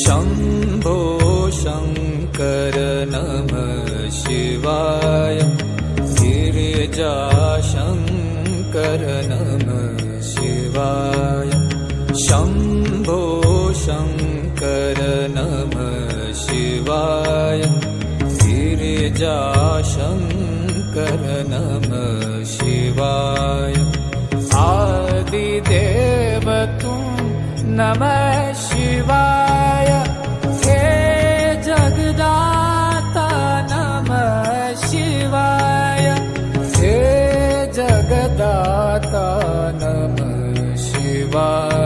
शम्भो शङ्कर नमः शिवाय गिरिजाशङ्कर नमः शिवाय शम्भो शङ्कर नमः शिवाय गिरिजाशङ्कर नमः शिवाय आदिदेव तुम नमः शिवाय हे जगदाता नमः शिवाय हे जगदाता नमः शिवाय।